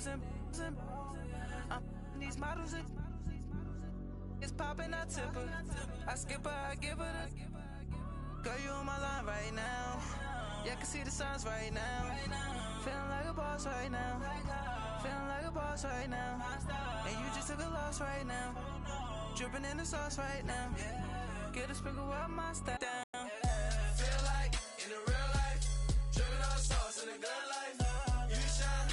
and I'm these models. It's popping, I tip her. I skip her, I give her the. Girl, you on my line right now. Yeah, I can see the signs right now. Feeling like a boss right now. Feeling like a boss right now. And you just took a loss right now. Dripping in the sauce right now. Get a sprinkle up my style down. Feel like in the real life, dripping on sauce in the good life. You shine,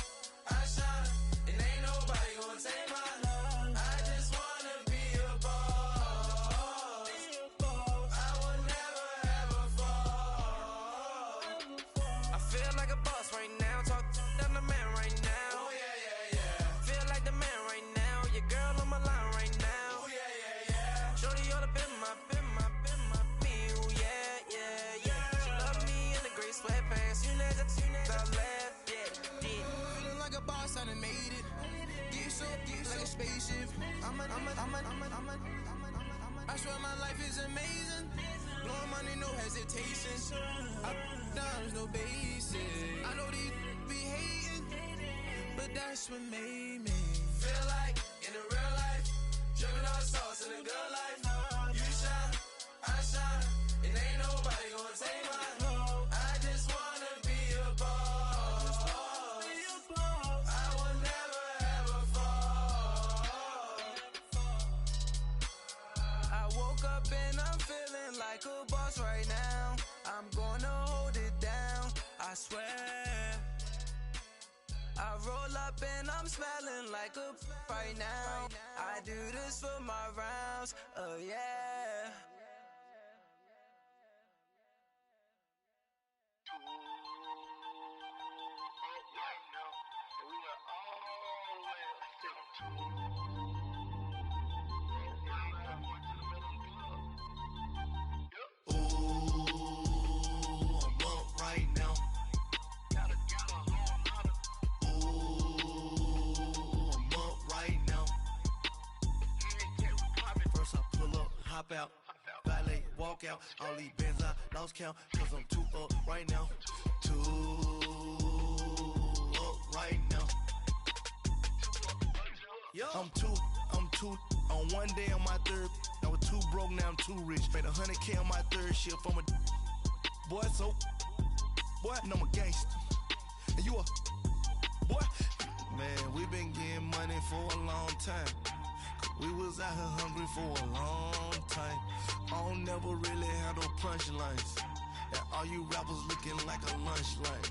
I shine, and ain't nobody gonna take mine. I just wanna be a boss. I will never ever fall. I feel like a boss right now. Talk to the man right now. Oh yeah, yeah, yeah. Feel like the man right now. Your girl on my line right now. Oh yeah, yeah, yeah. Shorty ought to been my me. Oh yeah, yeah, yeah. She love me in the gray sweatpants. You never left, yeah. Feeling like a boss, I done made it. Get so like a spaceship. I swear my life is amazing. Blowing money, no hesitation. Dimes, no basic. I know these be hating, but that's what made me feel like in the real life, dripping on sauce in the good life. You shine, I shine, and ain't nobody gonna take mine. I just wanna be a boss. I will never ever fall. I woke up and I'm feeling like a boss right now. I'm gonna hold it down, I swear. I roll up and I'm smelling like a right now. I do this for my rounds, oh yeah. Hop out, valet, walk out. All these bands I lost count, cause I'm too up right now. Too up right now. I'm too on one day on my third. I was too broke, now I'm too rich. Made 100K on my third shift. I'm a boy, so boy, and I'm a gangster. And you a boy. Man, we been getting money for a long time. We was out here hungry for a long time. I don't never really have no punchlines. And all you rappers looking like a lunch line.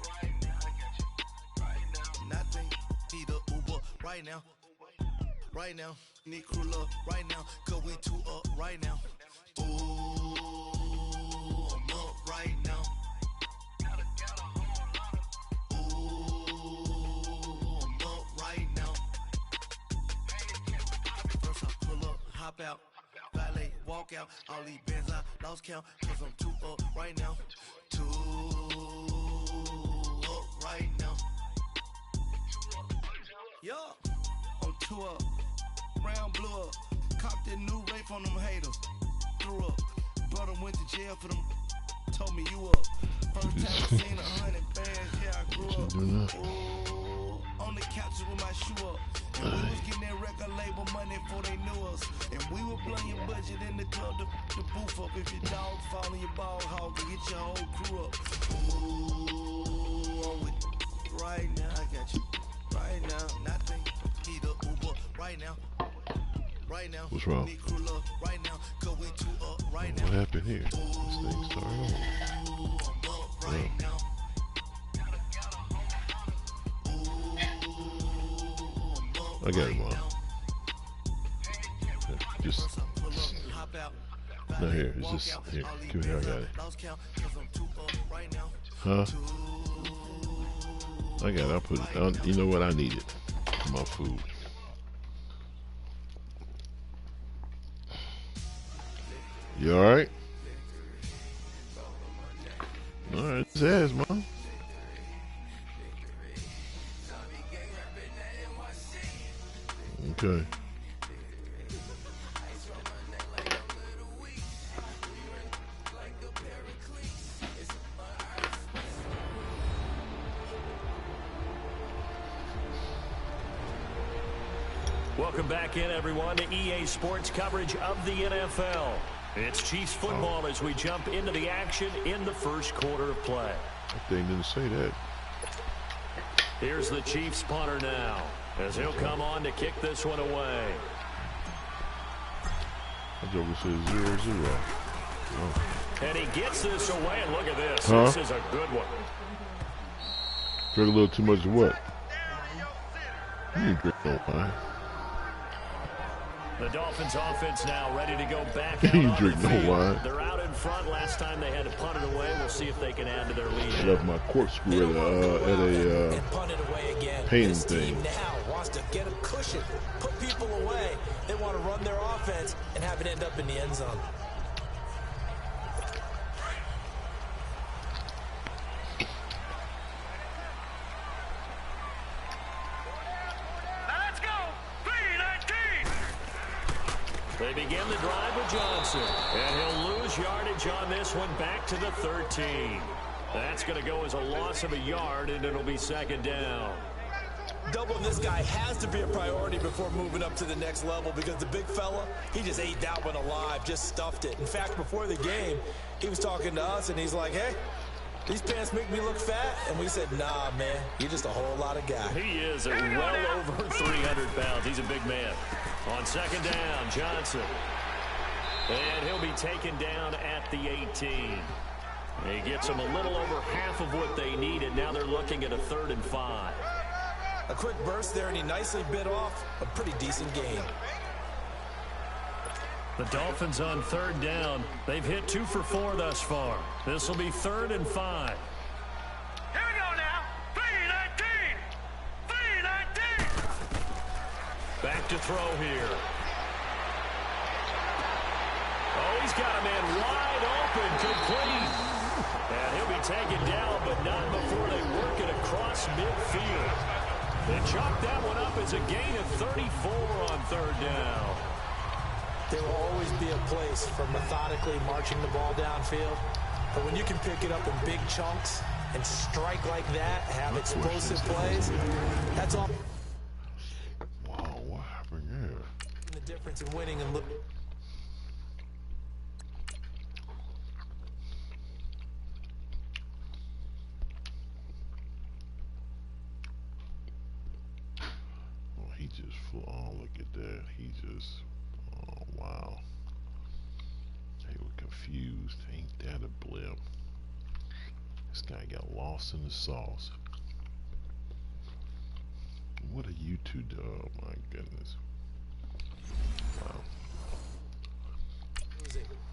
Right now, I got you. Right now. Nothing. Need a Uber right now. Right now. Need crew love right now. Cause we too up right now. Ooh, I'm up right now. Hop out, valet, walk out. All these bands I lost count, cause I'm too up right now. Too up right now. Yo, I'm too up. Round blew up. Copped that new rape on them haters. Threw up. Brother went to jail for them. Told me you up. First time I seen 100 bands, yeah, I grew up. Ooh, on the couches with my shoe up. And we was getting that record label money before they knew us. And we were blowing your budget in the club to boof up. If your dog fall in your ball hog, to get your whole crew up. Ooh, I'm with right now, I got you. Right now, nothing. Need a Uber right now. Right now. What's wrong? Need crew love right now. Cause we too up right now. What happened here? This thing started on. I'm up right now. I got it, Mom. Just no, here. It's just here. Give me here. I got it. Huh? I got it. I'll put it. You know what? I need it for my food. You all right? All right. It's ass, Mom. Okay. Welcome back in, everyone, to EA Sports coverage of the NFL. It's Chiefs football as we jump into the action in the first quarter of play. They didn't say that. Here's the Chiefs punter now, as he'll come on to kick this one away. I joke says 0-0. Oh. And he gets this away, and look at this. This is a good one. Drink a little too much of what? You didn't drink no wine. The Dolphins offense now ready to go back out You on drink the no field. wine. They're out in front. Last time they had to punt it away. We'll see if they can add to their lead. I left my corkscrew at a painting this thing. team now wants to get a cushion, put people away. They want to run their offense and have it end up in the end zone. They begin the drive with Johnson, and he'll lose yardage on this one back to the 13. That's going to go as a loss of a yard, and it'll be second down. Doubling this guy has to be a priority before moving up to the next level because the big fella, he just ate that one alive, just stuffed it. In fact, before the game, he was talking to us, and he's like, hey, these pants make me look fat. And we said, nah, man, you're just a whole lot of guy. He is well over 300 pounds. He's a big man. On second down, Johnson. And he'll be taken down at the 18. He gets them a little over half of what they needed. Now they're looking at a 3rd and 5. A quick burst there, and he nicely bit off a pretty decent gain. The Dolphins on 3rd down. They've hit 2 for 4 thus far. This will be 3rd and 5. Here we go now. 3-19. 3-19. Back to throw here. Oh, he's got a man wide open, complete. And he'll be taken down, but not before they work it across midfield. They chalk that one up as a gain of 34 on 3rd down. There will always be a place for methodically marching the ball downfield. But when you can pick it up in big chunks and strike like that, have explosive plays, that's all. Wow, what happened here? The difference in winning and losing. Oh, he just flew. Oh, look at that. He just. Oh, wow. They were confused. Ain't that a blip? This guy got lost in the sauce. What are you two do? Oh, my goodness. Wow.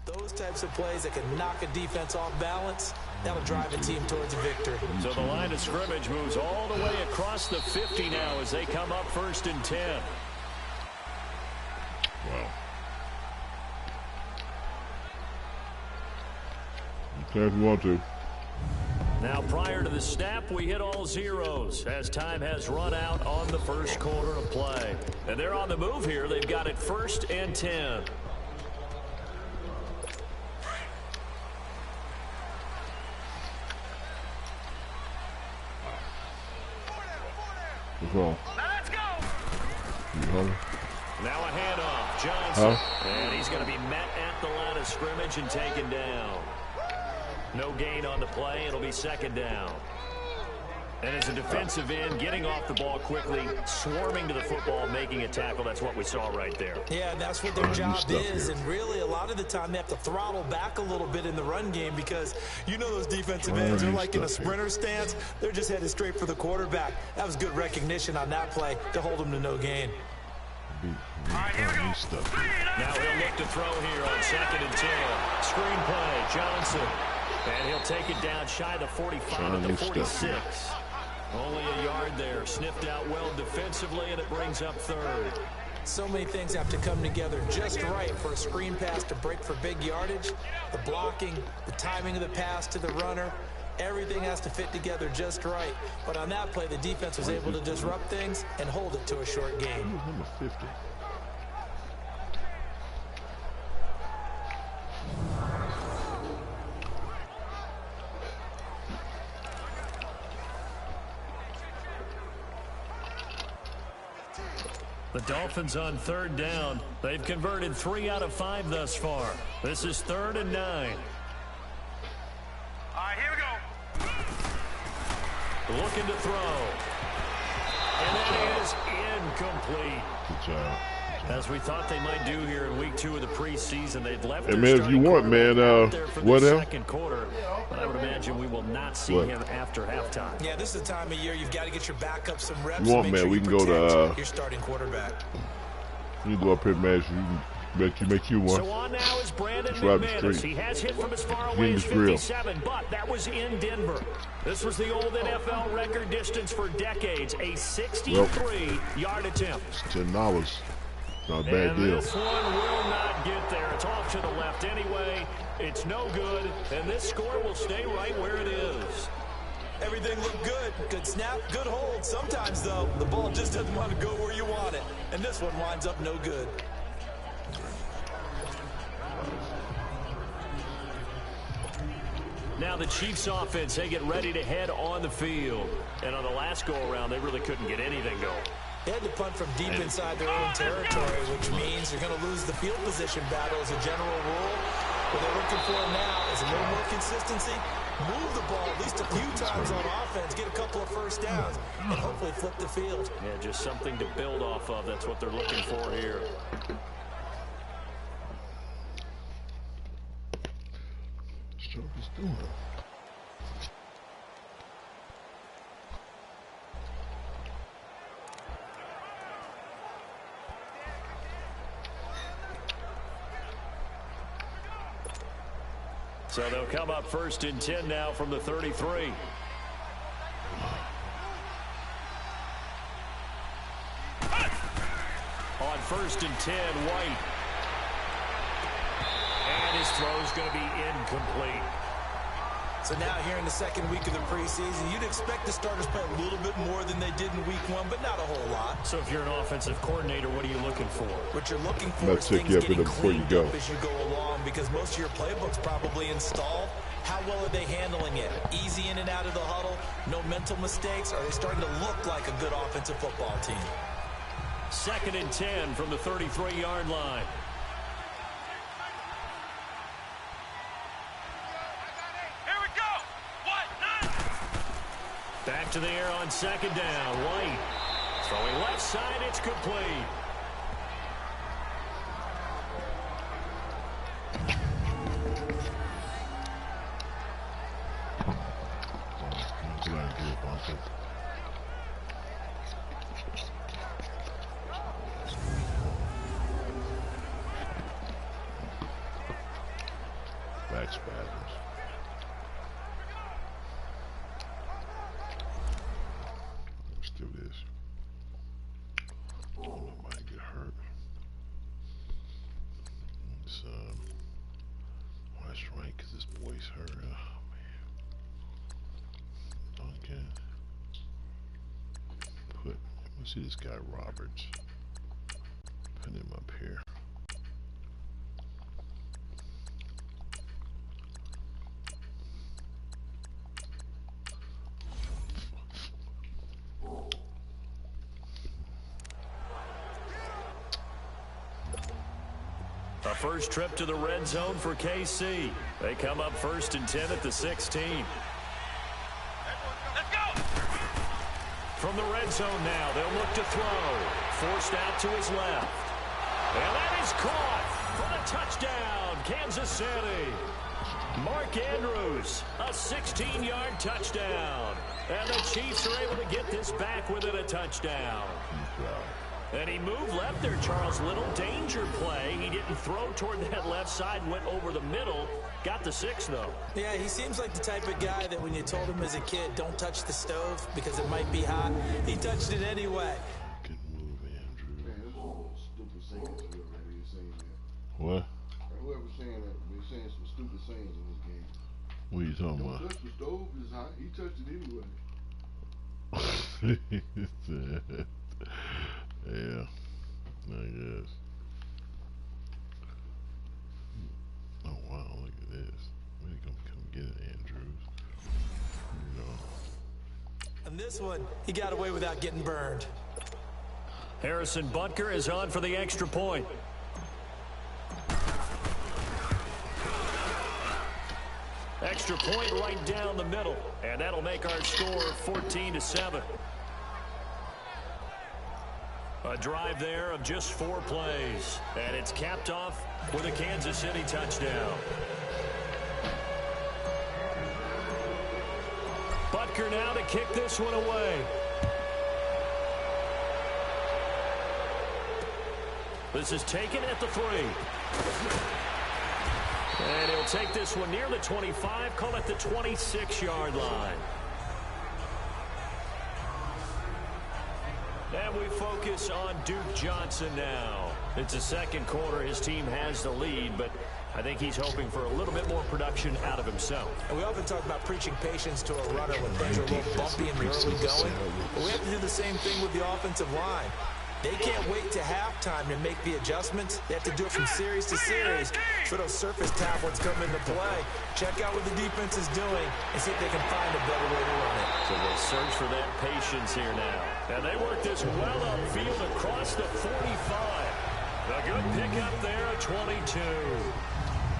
Those types of plays that can knock a defense off balance, that'll drive a team towards a victory. So the line of scrimmage moves all the way across the 50 now as they come up 1st and 10. Wow. You can if you want to. Now, prior to the snap, we hit all zeros as time has run out on the first quarter of play. And they're on the move here. They've got it 1st and 10. What's wrong? Let's go. You hungry? Now a handoff. Johnson. Huh? And he's going to be met at the line of scrimmage and taken down. No gain on the play. It'll be 2nd down. And as a defensive end, getting off the ball quickly, swarming to the football, making a tackle, that's what we saw right there. Yeah, and that's what their job is. And really, a lot of the time, they have to throttle back a little bit in the run game because you know those defensive ends are like in a sprinter stance. They're just headed straight for the quarterback. That was good recognition on that play to hold them to no gain. All right, here we go. Now he'll look to throw here on 2nd and 10. Screen play, Johnson. And he'll take it down shy of the 45 at the 46. Only a yard there. Sniffed out well defensively, and it brings up 3rd. So many things have to come together just right for a screen pass to break for big yardage. The blocking, the timing of the pass to the runner, everything has to fit together just right. But on that play, the defense was able to disrupt things and hold it to a short gain. Number 50. The Dolphins on 3rd down. They've converted 3 out of 5 thus far. This is 3rd and 9. All right, here we go. Looking to throw. And that is incomplete. Good job. As we thought they might do here in week 2 of the preseason, they've left Hey, their man, if you starting want, quarterback man, out there for what the else? second quarter. But I would imagine we will not see What? him after halftime. Yeah, this is the time of year you've got to get your backup some reps. You want, and make man, sure we you can go to, protect your starting quarterback. You can go up here, man. You can make you one. So on now is Brandon It's right up the McManus. street. He has hit from as far Give away him as the drill. 57, but that was in Denver. This was the old NFL record distance for decades, a 63-yard attempt. It's $10. Not a bad And deal. this one will not get there. It's off to the left anyway. It's no good, and this score will stay right where it is. Everything looked good. Good snap, good hold. Sometimes, though, the ball just doesn't want to go where you want it. And this one winds up no good. Now the Chiefs offense, they get ready to head on the field. And on the last go-around, they really couldn't get anything going. They had to punt from deep inside their own territory, which means you're going to lose the field position battle as a general rule. What they're looking for now is a little more consistency, move the ball at least a few times on offense, get a couple of first downs, and hopefully flip the field. Yeah, just something to build off of. That's what they're looking for here. Jarvis doing? So they'll come up 1st and 10 now from the 33. On 1st and 10, White. And his throw's going to be incomplete. So now here in the second week of the preseason, you'd expect the starters play a little bit more than they did in week 1, but not a whole lot. So if you're an offensive coordinator, what are you looking for? What you're looking for is things getting cleaned up as you go along, because most of your playbook's probably installed. How well are they handling it? Easy in and out of the huddle? No mental mistakes? Are they starting to look like a good offensive football team? 2nd and 10 from the 33-yard line. Back to the air on 2nd down. White throwing left side. It's complete. Back spasms. Let's do this. Oh, nobody get hurt. It's oh, that's right, because this boy's hurt. Oh man. Duncan. Let's see this guy Roberts. Put him up here. A first trip to the red zone for KC. They come up 1st and 10 at the 16. Let's go! From the red zone now, they'll look to throw. Forced out to his left. And that is caught for the touchdown, Kansas City. Mark Andrews, a 16-yard touchdown. And the Chiefs are able to get this back within a touchdown. And he moved left there, Charles. Little danger play. He didn't throw toward that left side, went over the middle. Got the 6, though. Yeah, he seems like the type of guy that when you told him as a kid, don't touch the stove because it might be hot, he touched it anyway. Good move, Andrew. Man, this is stupid sayings whoever that is saying that. What? Whoever's saying that, they're saying some stupid sayings in this game. What are you talking Don't about? touch the stove, it's hot. He touched it anyway. Yeah, I guess. Oh wow, look at this. Way to come get it, Andrews. You know. And this one, he got away without getting burned. Harrison Butker is on for the extra point. Extra point right down the middle, and that'll make our score 14-7. A drive there of just 4 plays, and it's capped off with a Kansas City touchdown. Butker now to kick this one away. This is taken at the 3. And he'll take this one near the 25, call it the 26-yard line. And we focus on Duke Johnson now. It's the second quarter. His team has the lead, but I think he's hoping for a little bit more production out of himself. And we often talk about preaching patience to a runner when things are a little bumpy in the early going. But we have to do the same thing with the offensive line. They can't wait to halftime to make the adjustments. They have to do it from series to series. So those surface tablets come into play. Check out what the defense is doing and see if they can find a better way to run it. So they'll search for that patience here now. And they work this well upfield across the 45. A good pickup there at 22.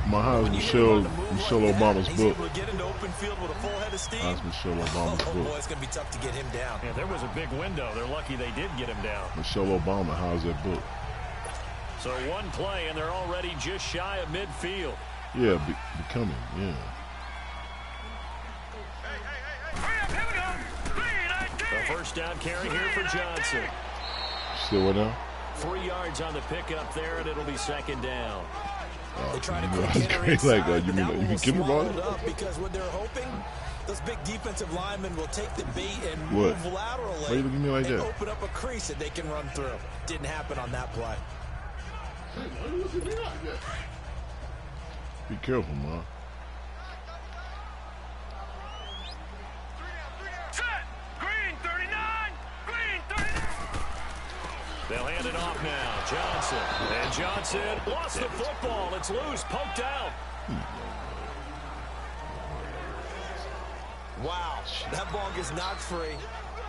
My how's Michelle Obama's book? Able to get into open field with a full head of steam. How's Michelle Obama's book? Boy, it's going to be tough to get him down. Yeah, there was a big window. They're lucky they did get him down. Michelle Obama, how's that book? So one play, and they're already just shy of midfield. Yeah, becoming, yeah. The first down carry here for Johnson. Still what now? 3 yards on the pickup there, and it'll be second down. They try to quick enter inside, like, you mean you can swallowed up because what they're hoping, those big defensive linemen will take the bait and move laterally. Why you looking at me like and that? Open up a crease that they can run through. Didn't happen on that play. Be careful, man. They'll hand it off now. Johnson. And Johnson lost the football. It's loose. Poked out. Wow. That ball gets knocked free,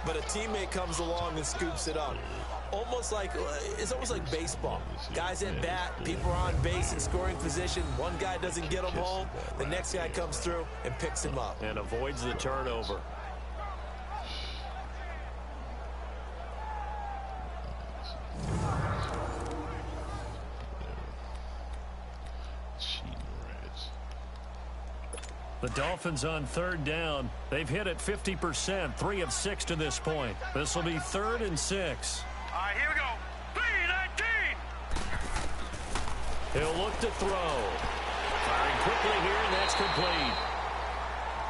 but a teammate comes along and scoops it up. It's almost like baseball. Guys at bat, people are on base in scoring position. One guy doesn't get him home. The next guy comes through and picks him up. And avoids the turnover. The Dolphins on third down. They've hit it 50%, 3 of 6 to this point. This will be 3rd and 6. All right, here we go. 3-19. He'll look to throw. Firing quickly here, and that's complete.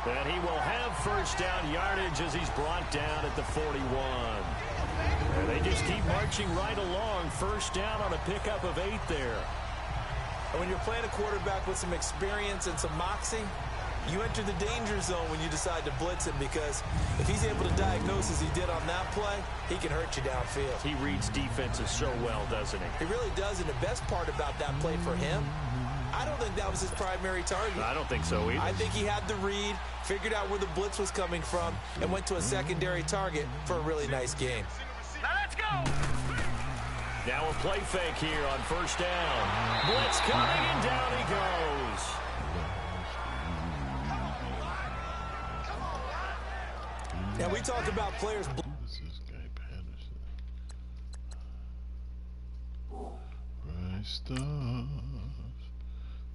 And he will have first down yardage as he's brought down at the 41. And they just keep marching right along. First down on a pickup of 8 there. And when you're playing a quarterback with some experience and some moxie, you enter the danger zone when you decide to blitz him, because if he's able to diagnose as he did on that play, he can hurt you downfield. He reads defenses so well, doesn't he? He really does, and the best part about that play for him, I don't think that was his primary target. I don't think so either. I think he had the read, figured out where the blitz was coming from, and went to a secondary target for a really nice game. Now let's go. Now a play fake here on first down. Blitz coming, and down he goes. Now we talk about players. This is Guy Patterson. Bright stars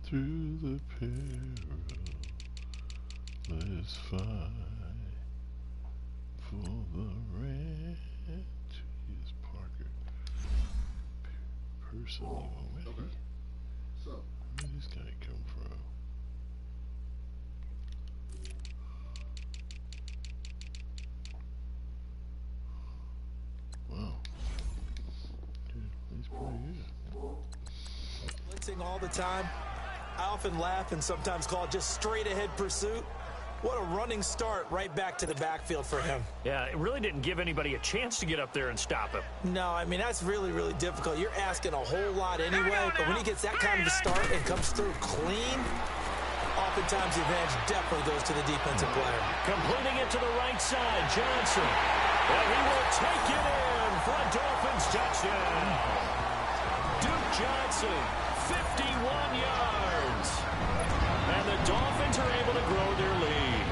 through the peril. Let's fight for the red. Here's Parker. Person, Okay. So, where did this guy come from? Wow. Dude, he's pretty good. Blitzing all the time. I often laugh and sometimes call it just straight ahead pursuit. What a running start right back to the backfield for him. Yeah, it really didn't give anybody a chance to get up there and stop him. No, I mean, that's really, really difficult. You're asking a whole lot anyway, but when he gets that kind of a start and comes through clean, oftentimes the advantage definitely goes to the defensive player. Completing it to the right side, Johnson. And he will take it in for a Dolphins touchdown. Duke Johnson, 51 yards. And the Dolphins are able to grow their lead.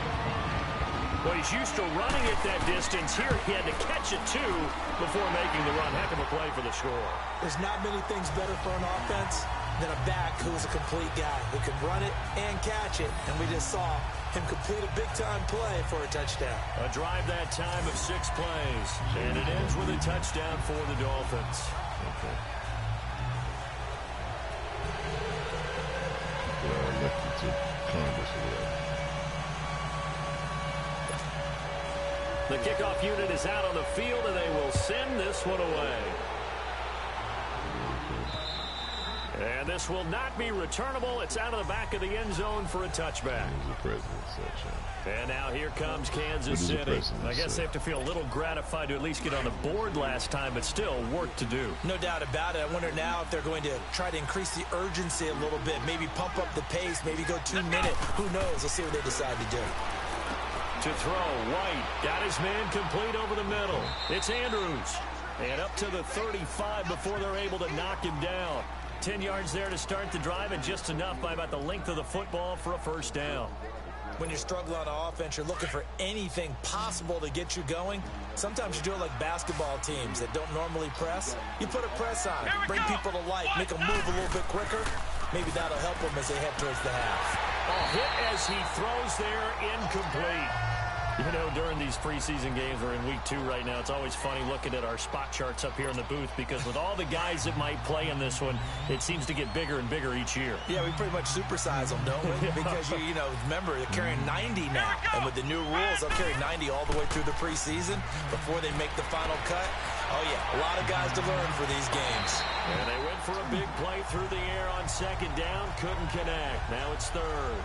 Well, he's used to running it that distance. Here he had to catch it, too, before making the run. Heck of a play for the score. There's not many things better for an offense than a back who's a complete guy who can run it and catch it. And we just saw him complete a big-time play for a touchdown. A drive that time of 6 plays. And it ends with a touchdown for the Dolphins. Okay. Elected to Congress or whatever. The kickoff unit is out on the field, and they will send this one away. And this will not be returnable. It's out of the back of the end zone for a touchback. And now here comes Kansas City. I guess they have to feel a little gratified to at least get on the board last time, but still work to do. No doubt about it. I wonder now if they're going to try to increase the urgency a little bit, maybe pump up the pace, maybe go 2 minute. Who knows? Let's see what they decide to do. To throw, White got his man complete over the middle. It's Andrews. And up to the 35 before they're able to knock him down. 10 yards there to start the drive, and just enough by about the length of the football for a first down. When you're struggling on offense, you're looking for anything possible to get you going. Sometimes you do it like basketball teams that don't normally press. You put a press on, bring people to life, make them move a little bit quicker. Maybe that'll help them as they head towards the half. A hit as he throws there, incomplete. You know, during these preseason games, we're in week 2 right now, it's always funny looking at our spot charts up here in the booth because with all the guys that might play in this one, it seems to get bigger and bigger each year. Yeah, we pretty much supersize them, don't we? Because, you know, remember, they're carrying 90 now. And with the new rules, they'll carry 90 all the way through the preseason before they make the final cut. Oh, yeah, a lot of guys to learn for these games. And they went for a big play through the air on second down, couldn't connect. Now it's third.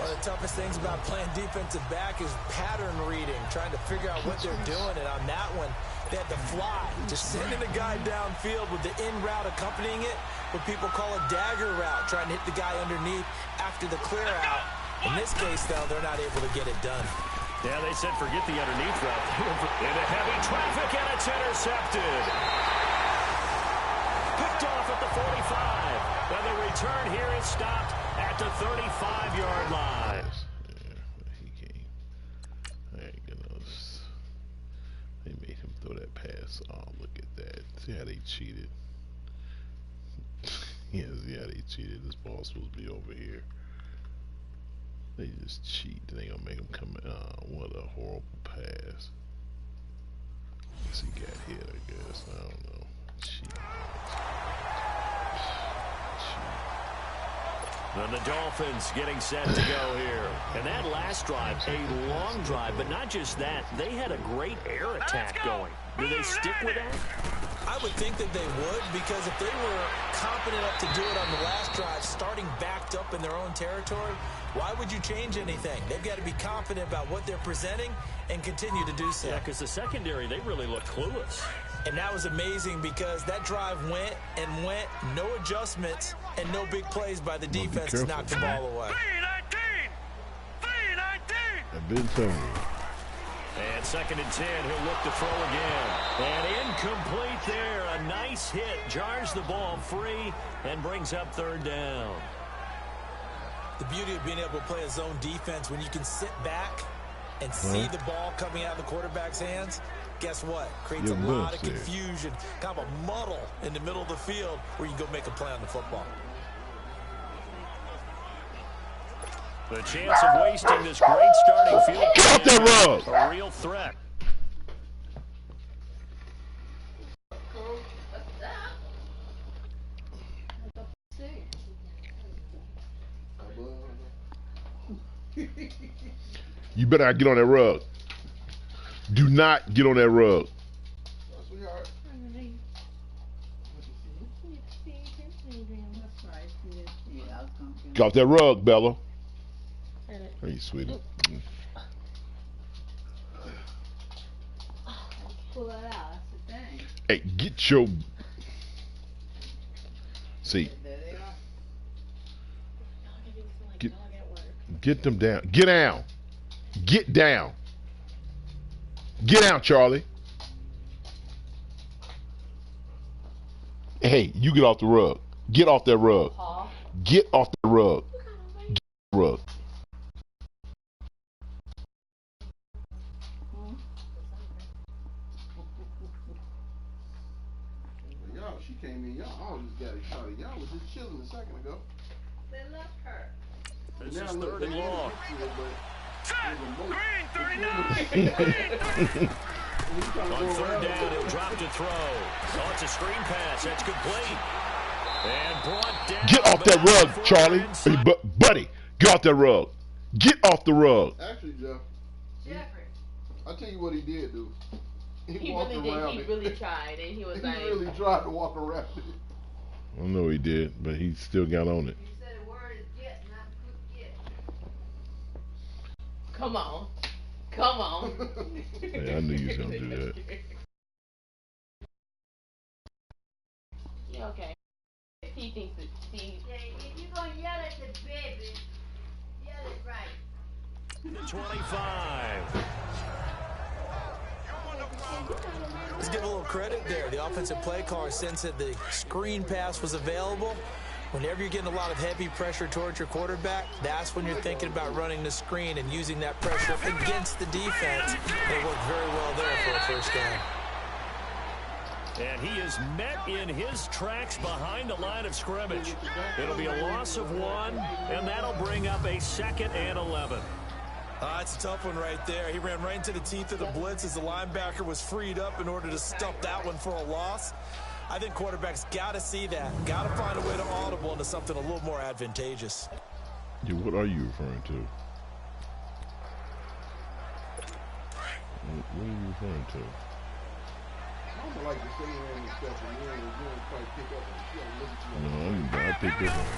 One of the toughest things about playing defensive back is pattern reading, trying to figure out what they're doing. And on that one, they had to fly, just sending a guy downfield with the in route accompanying it, what people call a dagger route, trying to hit the guy underneath after the clear out. In this case, though, they're not able to get it done. Yeah, they said forget the underneath route. Into heavy traffic, and it's intercepted. Picked off at the 45. And the return here is stopped at the 35-yard line. Yeah, he came. I ain't gonna. They made him throw that pass. Oh, look at that. See how they cheated. Yeah, see how they cheated. This ball's supposed to be over here. They just cheat. They gonna make him come. What a horrible pass. I guess he got hit. I guess I don't know. Cheat. And the Dolphins getting set to go here. And that last drive, a long drive, but not just that. They had a great air attack going. Do they stick with that? I would think that they would, because if they were confident enough to do it on the last drive, starting backed up in their own territory, why would you change anything? They've got to be confident about what they're presenting and continue to do so. Yeah, because the secondary, they really look clueless. And that was amazing because that drive went and went, no adjustments, and no big plays by the defense to knock the ball away. I've been telling you. And 2nd and 10, he'll look to throw again. And incomplete there. A nice hit. Jars the ball free and brings up 3rd down. The beauty of being able to play a zone defense when you can sit back and see the ball coming out of the quarterback's hands, guess what? Creates a lot of confusion, kind of a muddle in the middle of the field where you can go make a play on the football. The chance of wasting this great starting field. Get off that rug! A real threat. You better not get on that rug. Do not get on that rug. Get off that rug, Bella. Hey, sweetie. Pull that out. That's the thing. Hey, get your. See. Get them down. Get down. Get down. Get out, Charlie. Hey, you get off the rug. Get off that rug. Get off the rug. Get off the rug. Y'all, she came in. Y'all all just got excited. Y'all was just chilling a second ago. They left her. This is third and long. Green, 39. On third down, he'll drop to throw. Oh, it's a screen pass. That's complete. And brought down. Get off that rug, Charlie. Hey, buddy, get off that rug. Get off the rug. Actually, Jeffrey. I'll tell you what he did, dude. He walked really did. around He it. really tried, and he was He like, really tried to walk around it. I know he did, but he still got on it. You said the word is get, not get. "Come on, come on." Hey, I knew you was gonna do that. Yeah, okay. He thinks that Steve. Yeah, if you're going to yell at the baby, yell it right. 25. Let's give a little credit there. The offensive play caller sensed that the screen pass was available. Whenever you're getting a lot of heavy pressure towards your quarterback, that's when you're thinking about running the screen and using that pressure against the defense. It worked very well there for a first down. And he is met in his tracks behind the line of scrimmage. It'll be a loss of 1, and that'll bring up a 2nd and 11. It's a tough one right there. He ran right into the teeth of the blitz as the linebacker was freed up in order to stuff that one for a loss. I think quarterbacks got to see that. Got to find a way to audible into something a little more advantageous. Yeah, what are you referring to? What are you referring to? I don't like to say around and stuff, and you don't quite pick up on it. You don't listen to me. No, I picked up on it.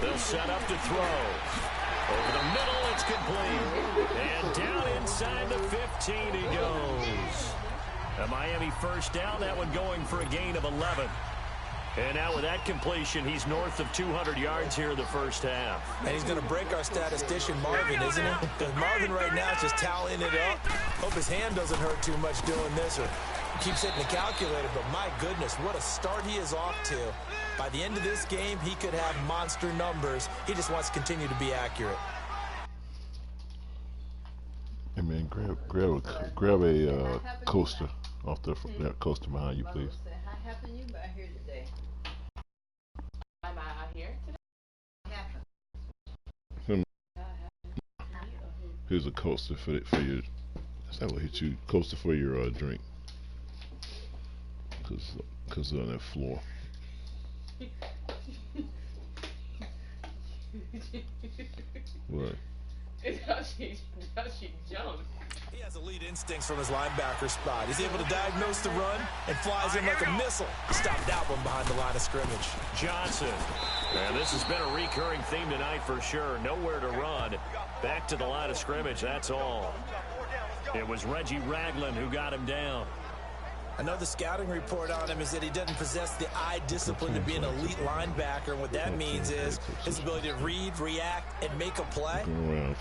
They'll set up to throw. Over the middle, it's complete. And down inside the 15 he goes. A Miami first down, that one going for a gain of 11. And now with that completion, he's north of 200 yards here in the first half. And he's going to break our statistician Marvin, isn't he? Because Marvin right now is just tallying it up. Hope his hand doesn't hurt too much doing this, or keeps hitting the calculator. But my goodness, what a start he is off to. By the end of this game, he could have monster numbers. He just wants to continue to be accurate. Hey man, grab a coaster off that coaster behind you, please. How happened you by here today? Am I out here today? Happened. Here's a coaster for your. That will hit you. Coaster for your drink. Cause on that floor. What? It's how she jumps. He has elite instincts from his linebacker spot. He's able to diagnose the run and flies in like a missile. Stop that one behind the line of scrimmage. Johnson. And this has been a recurring theme tonight for sure. Nowhere to run. Back to the line of scrimmage, that's all. It was Reggie Ragland who got him down. I know the scouting report on him is that he doesn't possess the eye discipline to be an elite linebacker. And what that means is his ability to read, react, and make a play.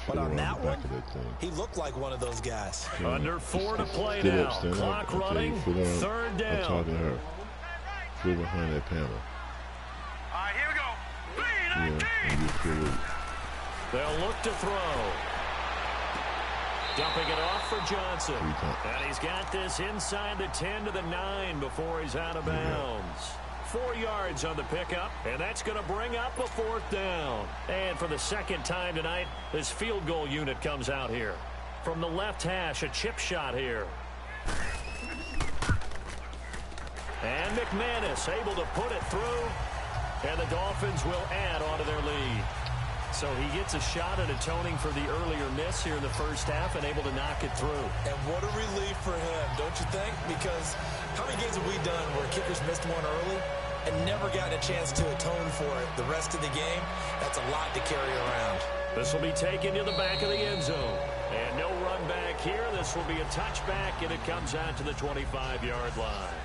But on that one, he looked like one of those guys. Under 4 to play now. Clock running. Third down. I'm talking to her. Sit behind that panel. All right, here we go. Yeah, They'll look to throw. Dumping it off for Johnson. And he's got this inside the 10 to the 9 before he's out of bounds. 4 yards on the pickup, and that's going to bring up a 4th down. And for the second time tonight, this field goal unit comes out here. From the left hash, a chip shot here. And McManus able to put it through, and the Dolphins will add on to their lead. So he gets a shot at atoning for the earlier miss here in the first half and able to knock it through. And what a relief for him, don't you think? Because how many games have we done where kickers missed one early and never gotten a chance to atone for it the rest of the game? That's a lot to carry around. This will be taken to the back of the end zone. And no run back here. This will be a touchback, and it comes out to the 25-yard line.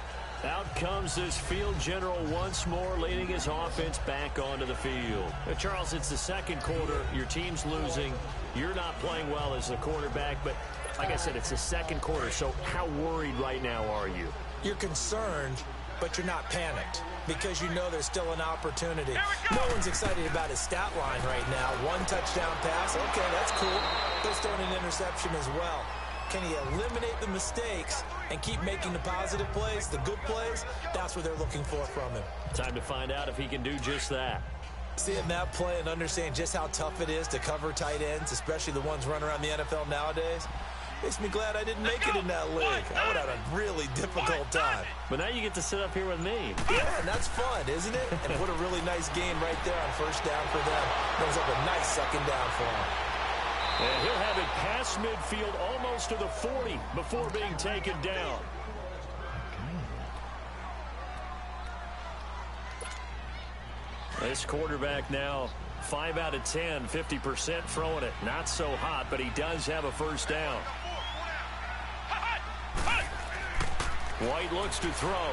Out comes this field general once more, leading his offense back onto the field. Now, Charles, it's the second quarter. Your team's losing. You're not playing well as the quarterback, but like I said, it's the second quarter. So how worried right now are you? You're concerned, but you're not panicked because you know there's still an opportunity. No one's excited about his stat line right now. 1 touchdown pass. Okay, that's cool. They're throwing an interception as well. Can he eliminate the mistakes and keep making the positive plays, the good plays? That's what they're looking for from him. Time to find out if he can do just that. Seeing that play and understanding just how tough it is to cover tight ends, especially the ones running around the NFL nowadays, makes me glad I didn't make it in that league. I would have had a really difficult time. But now you get to sit up here with me. Yeah, and that's fun, isn't it? And what a really nice game right there on first down for them. Brings up a nice second down for him. And he'll have it past midfield almost to the 40 before being taken down. This quarterback now 5 out of 10, 50% throwing it. Not so hot, but he does have a first down. White looks to throw.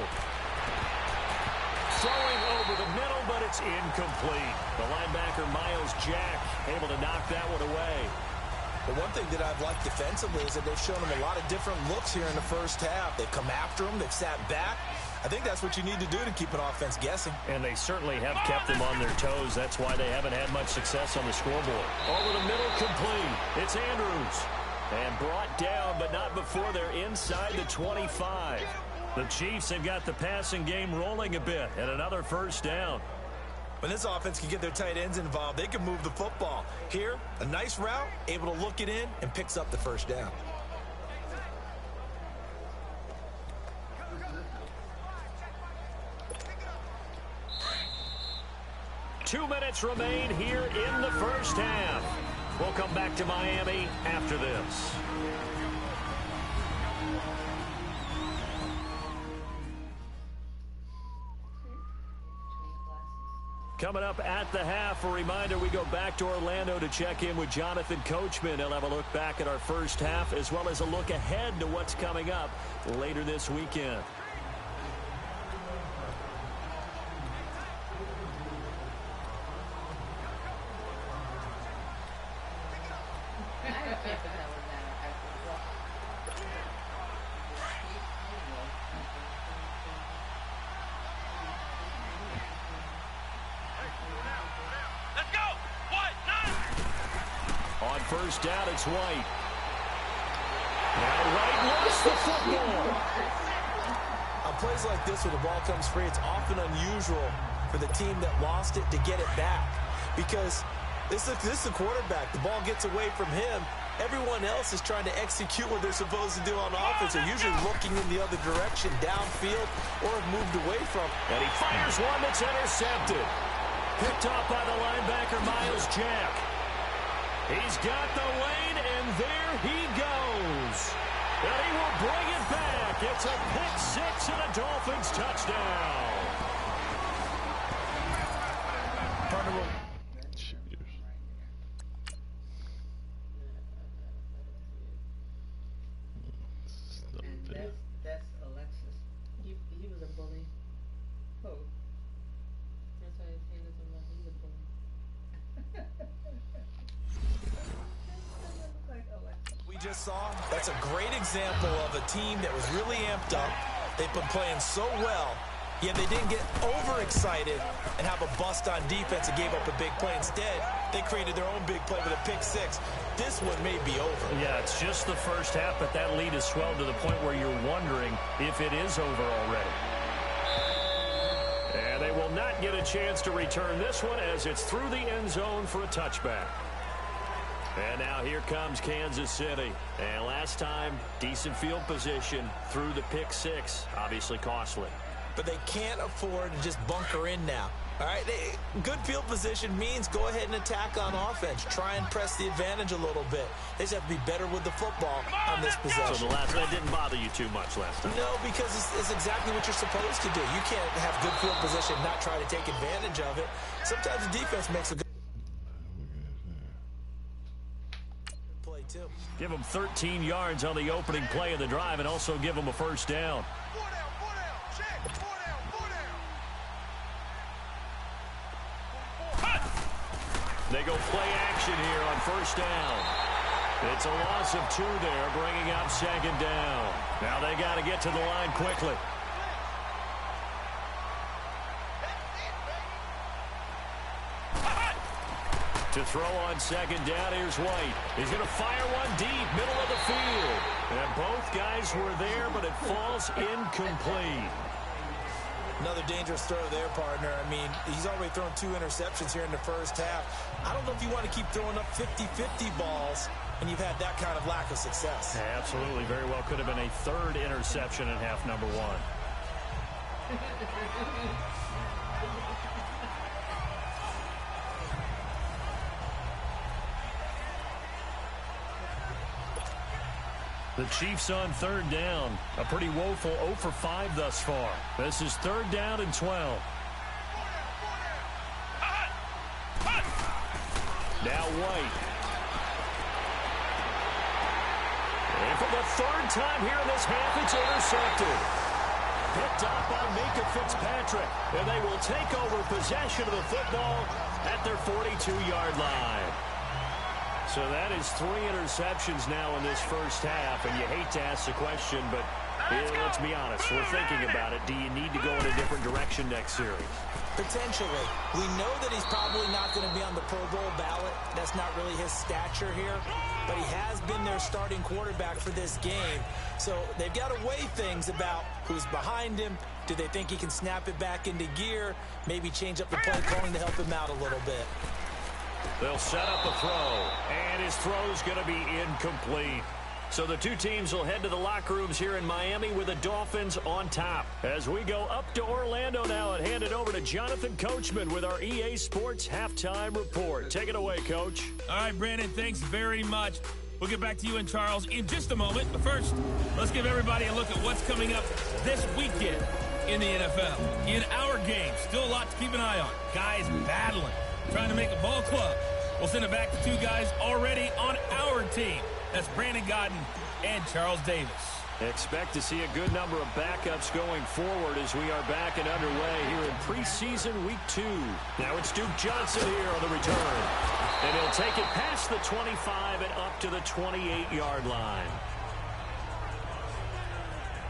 Throwing over the middle, but it's incomplete. The linebacker, Miles Jack, able to knock that one away. But one thing that I've liked defensively is that they've shown him a lot of different looks here in the first half. They've come after him. They've sat back. I think that's what you need to do to keep an offense guessing. And they certainly have kept them on their toes. That's why they haven't had much success on the scoreboard. Over the middle, complete. It's Andrews. And brought down, but not before they're inside the 25. The Chiefs have got the passing game rolling a bit, and another first down. When this offense can get their tight ends involved, they can move the football. Here, a nice route, able to look it in, and picks up the first down. Two minutes remain here in the first half. We'll come back to Miami after this. Coming up at the half, a reminder, we go back to Orlando to check in with Jonathan Coachman. He'll have a look back at our first half as well as a look ahead to what's coming up later this weekend. First down, it's White. Now White lost the football. On plays like this where the ball comes free, it's often unusual for the team that lost it to get it back. Because this is the quarterback. The ball gets away from him. Everyone else is trying to execute what they're supposed to do on offense. They're usually looking in the other direction, downfield, or have moved away from. And he fires one that's intercepted. Picked off by the linebacker, Miles Jack. He's got the lane, and there he goes. And he will bring it back. It's a pick-6 and a Dolphins touchdown. Partner That's Alexis. He was a bully. Oh. That's why his hand is on the. He's a bully. We just saw, that's a great example of a team that was really amped up. They've been playing so well, yet they didn't get overexcited and have a bust on defense and gave up a big play. Instead, they created their own big play with a pick-6. This one may be over. Yeah, it's just the first half, but that lead has swelled to the point where you're wondering if it is over already. And they will not get a chance to return this one as it's through the end zone for a touchback. And now here comes Kansas City. And last time, decent field position through the pick-6. Obviously costly. But they can't afford to just bunker in now. All right, good field position means go ahead and attack on offense. Try and press the advantage a little bit. They just have to be better with the football on this possession. So the last one didn't bother you too much last time? No, because it's exactly what you're supposed to do. You can't have good field position and not try to take advantage of it. Sometimes the defense makes a good play, too. Give them 13 yards on the opening play of the drive and also give them a first down. They go play action here on first down. It's a loss of 2 there, bringing up second down. Now they got to get to the line quickly. To throw on second down, here's White. He's going to fire one deep, middle of the field. And both guys were there, but it falls incomplete. Another dangerous throw there, partner. I mean, he's already thrown 2 interceptions here in the first half. I don't know if you want to keep throwing up 50-50 balls when you've had that kind of lack of success. Yeah, absolutely. Very well could have been a 3rd interception in half number 1. The Chiefs on 3rd down. A pretty woeful 0 for 5 thus far. This is 3rd down and 12. Now White. And for the 3rd time here in this half, it's intercepted. Picked up by Minka Fitzpatrick. And they will take over possession of the football at their 42-yard line. So that is 3 interceptions now in this first half, and you hate to ask the question, but let's be honest, we're thinking about it. Do you need to go in a different direction next series? Potentially. We know that he's probably not going to be on the Pro Bowl ballot. That's not really his stature here, but he has been their starting quarterback for this game. So they've got to weigh things about who's behind him. Do they think he can snap it back into gear? Maybe change up the play calling to help him out a little bit. They'll set up a throw, and his throw's going to be incomplete. So the two teams will head to the locker rooms here in Miami with the Dolphins on top. As we go up to Orlando now and hand it over to Jonathan Coachman with our EA Sports Halftime Report. Take it away, Coach. All right, Brandon, thanks very much. We'll get back to you and Charles in just a moment. But first, let's give everybody a look at what's coming up this weekend in the NFL. In our game, still a lot to keep an eye on. Guys battling, trying to make a ball club. We'll send it back to 2 guys already on our team. That's Brandon Godden and Charles Davis. Expect to see a good number of backups going forward as we are back and underway here in preseason week 2. Now it's Duke Johnson here on the return. And he'll take it past the 25 and up to the 28-yard line.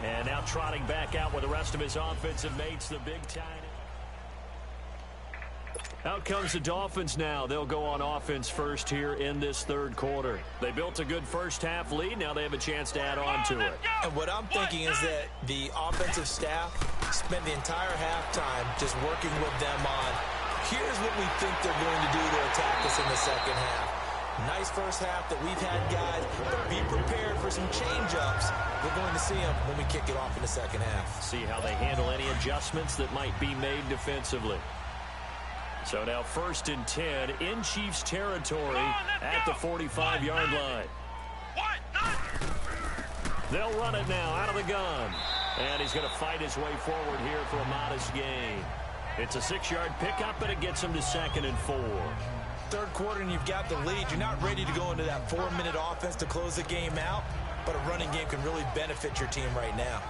And now trotting back out with the rest of his offensive mates, the big tight end. Out comes the Dolphins now. They'll go on offense first here in this 3rd quarter. They built a good first half lead. Now they have a chance to add on to it. And what I'm thinking is that the offensive staff spent the entire halftime just working with them on, here's what we think they're going to do to attack us in the second half. Nice first half that we've had, guys, but be prepared for some change-ups. We're going to see them when we kick it off in the second half. See how they handle any adjustments that might be made defensively. So now 1st and 10 in Chiefs territory at the 45-yard line. They'll run it now out of the gun. And he's going to fight his way forward here for a modest gain. It's a 6-yard pickup, and it gets him to 2nd and 4. 3rd quarter, and you've got the lead. You're not ready to go into that 4-minute offense to close the game out, but a running game can really benefit your team right now.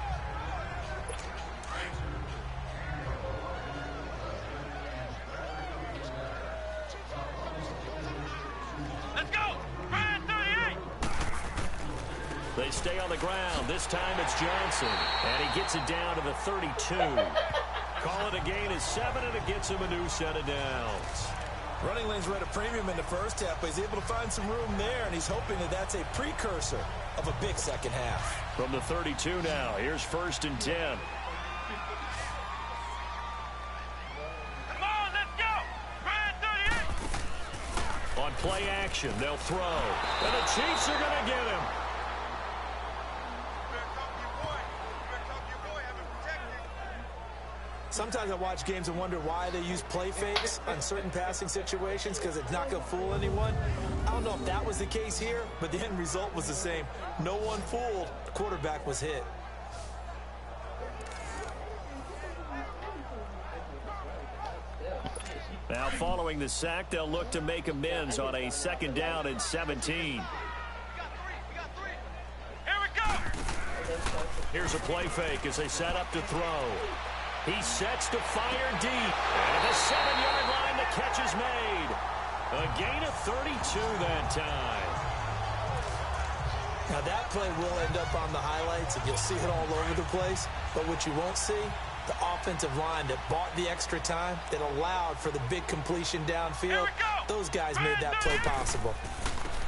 They stay on the ground. This time it's Johnson. And he gets it down to the 32. Call it a gain of 7, and it gets him a new set of downs. Running lanes were at a premium in the first half, but he's able to find some room there, and he's hoping that that's a precursor of a big second half. From the 32 now, here's 1st and 10. Come on, let's go! Ryan 38! On play action, they'll throw. And the Chiefs are going to get him. Sometimes I watch games and wonder why they use play fakes on certain passing situations because it's not going to fool anyone. I don't know if that was the case here, but the end result was the same. No one fooled. The quarterback was hit. Now following the sack, they'll look to make amends on a 2nd down and 17. Here's a play fake as they set up to throw. He sets to fire deep. And at the 7-yard line, the catch is made. A gain of 32 that time. Now that play will end up on the highlights, and you'll see it all over the place. But what you won't see, the offensive line that bought the extra time, that allowed for the big completion downfield. Those guys made that play possible.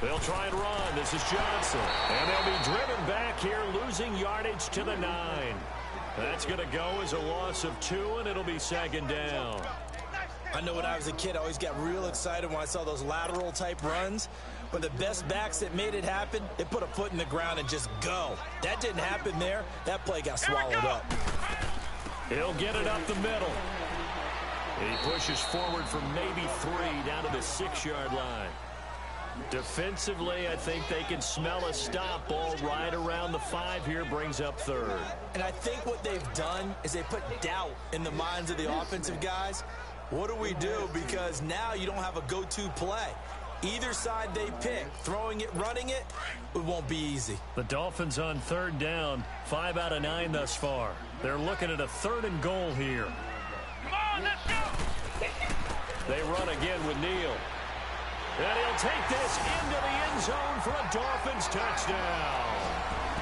They'll try and run. This is Johnson. And they'll be driven back here, losing yardage to the 9. That's going to go as a loss of 2, and it'll be second down. I know when I was a kid, I always got real excited when I saw those lateral-type runs. But the best backs that made it happen, they put a foot in the ground and just go. That didn't happen there. That play got swallowed up. He'll get it up the middle. He pushes forward for maybe 3 down to the 6-yard line. Defensively, I think they can smell a stop ball right around the 5 here, brings up 3rd. And I think what they've done is they put doubt in the minds of the offensive guys. What do we do? Because now you don't have a go-to play. Either side they pick, throwing it, running it, it won't be easy. The Dolphins on 3rd down, 5 out of 9 thus far. They're looking at a 3rd and goal here. Come on, let's go! They run again with Neal. And he'll take this into the end zone for a Dolphins touchdown.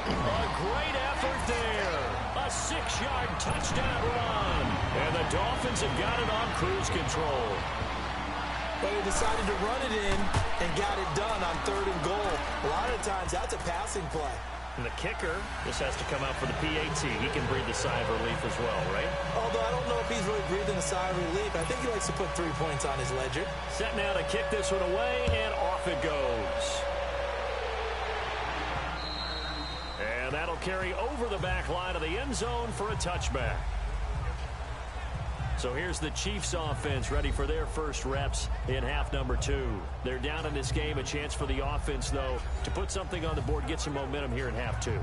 A great effort there. A 6-yard touchdown run. And the Dolphins have got it on cruise control. But they decided to run it in and got it done on 3rd and goal. A lot of times that's a passing play. And the kicker just has to come out for the PAT. He can breathe a sigh of relief as well, right? Although I don't know if he's really breathing a sigh of relief. I think he likes to put 3 points on his ledger. Set now to kick this one away, and off it goes. And that'll carry over the back line of the end zone for a touchback. So here's the Chiefs offense ready for their first reps in half number 2. They're down in this game. A chance for the offense, though, to put something on the board, get some momentum here in half 2.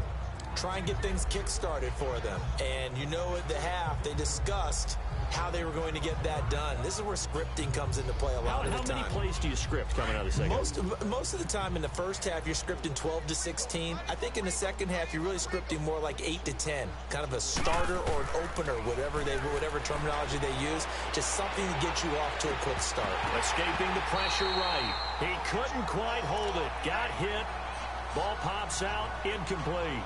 Try and get things kick-started for them. And you know at the half, they discussed how they were going to get that done. This is where scripting comes into play a lot of the time. How many plays do you script coming out of the second? Most of the time in the first half, you're scripting 12 to 16. I think in the second half, you're really scripting more like 8 to 10. Kind of a starter or an opener, whatever terminology they use. Just something to get you off to a quick start. Escaping the pressure right. He couldn't quite hold it. Got hit. Ball pops out. Incomplete.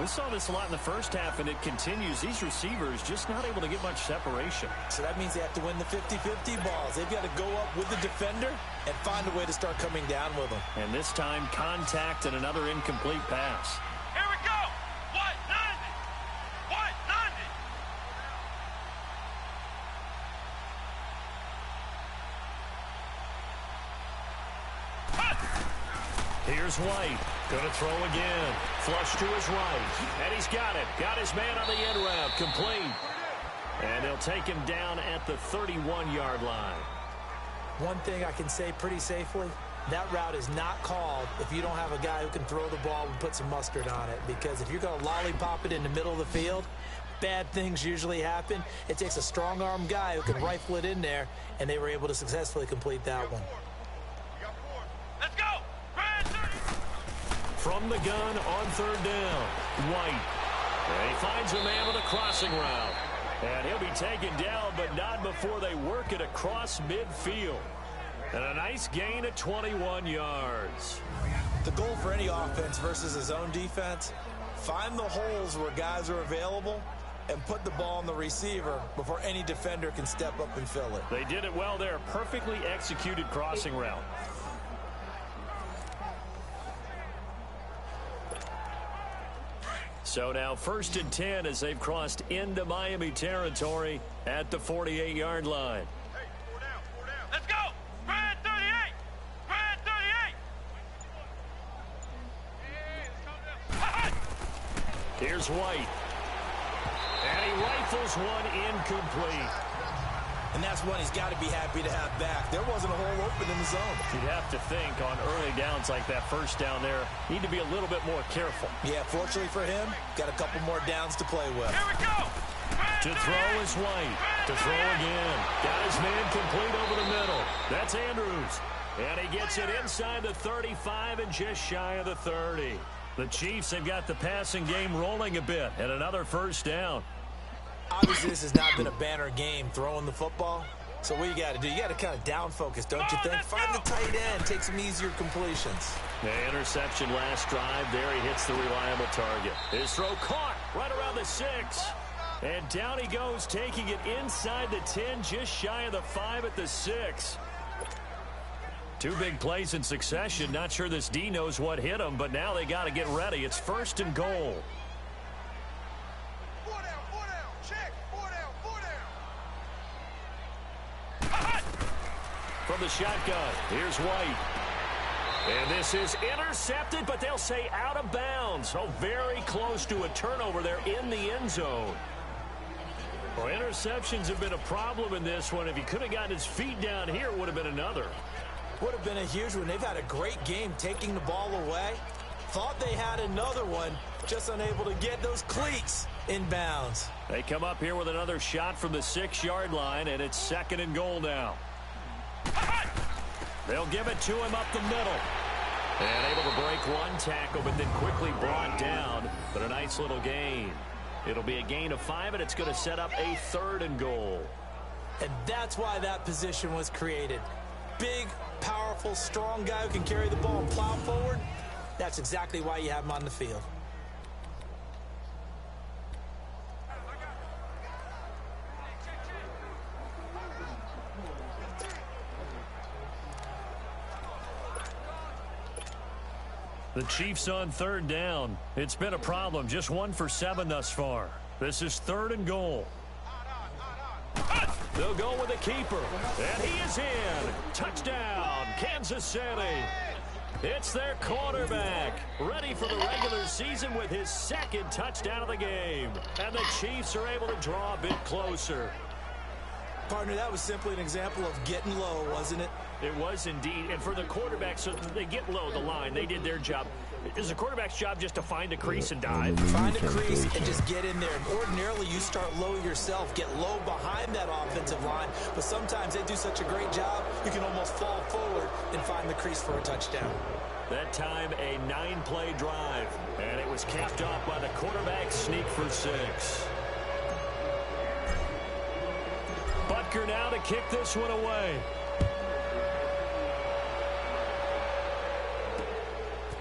We saw this a lot in the first half, and it continues. These receivers just not able to get much separation. So that means they have to win the 50-50 balls. They've got to go up with the defender and find a way to start coming down with them. And this time, contact and another incomplete pass. Here we go! What? London! What? London! Here's White. Going to throw again. Flush to his right. And he's got it. Got his man on the end route. Complete. And they'll take him down at the 31-yard line. One thing I can say pretty safely, that route is not called if you don't have a guy who can throw the ball and put some mustard on it. Because if you're going to lollipop it in the middle of the field, bad things usually happen. It takes a strong-arm guy who can rifle it in there, and they were able to successfully complete that one. Let's go! From the gun on 3rd down, White. And he finds a man with a crossing route. And he'll be taken down, but not before they work it across midfield. And a nice gain of 21 yards. The goal for any offense versus his own defense, find the holes where guys are available and put the ball on the receiver before any defender can step up and fill it. They did it well there. Perfectly executed crossing route. So now 1st and 10 as they've crossed into Miami territory at the 48-yard line. Hey, 4 down. Let's go! Brad 38! Brad 38! Here's White. And he rifles one incomplete. And that's one he's got to be happy to have back. There wasn't a hole open in the zone. You'd have to think on early downs like that first down there, need to be a little bit more careful. Yeah, fortunately for him, got a couple more downs to play with. Here we go! To throw is White. To throw again. Got his man complete over the middle. That's Andrews. And he gets it inside the 35 and just shy of the 30. The Chiefs have got the passing game rolling a bit and another first down. Obviously, this has not been a banner game throwing the football. So what you got to do, you got to kind of down focus, don't you think? Find the tight end, take some easier completions. The interception last drive. There he hits the reliable target. His throw caught right around the 6. And down he goes, taking it inside the 10, just shy of the 5 at the 6. Two big plays in succession. Not sure this D knows what hit him, but now they got to get ready. It's 1st and goal. 4 down, 4 down. Check. 4 down, 4 down. From the shotgun, here's White. And this is intercepted, but they'll say out of bounds. So very close to a turnover there in the end zone. Well, interceptions have been a problem in this one. If he could have gotten his feet down here, it would have been another. Would have been a huge one. They've had a great game taking the ball away. Thought they had another one, just unable to get those cleats in bounds. They come up here with another shot from the 6-yard line, and it's 2nd and goal now. They'll give it to him up the middle. And able to break one tackle, but then quickly brought down. But a nice little gain. It'll be a gain of 5, and it's going to set up a 3rd and goal. And that's why that position was created. Big, powerful, strong guy who can carry the ball and plow forward. That's exactly why you have him on the field. The Chiefs on 3rd down. It's been a problem. Just 1 for 7 thus far. This is 3rd and goal. They'll go with the keeper. And he is in. Touchdown, Kansas City. It's their quarterback. Ready for the regular season with his 2nd touchdown of the game. And the Chiefs are able to draw a bit closer. Partner, that was simply an example of getting low, wasn't it? It was indeed. And for the quarterback, so they get low the line. They did their job. Is the quarterback's job just to find a crease and dive? Find a crease and just get in there. And ordinarily, you start low yourself, get low behind that offensive line. But sometimes they do such a great job, you can almost fall forward and find the crease for a touchdown. That time, a 9-play drive. And it was capped off by the quarterback sneak for 6. Butker now to kick this one away.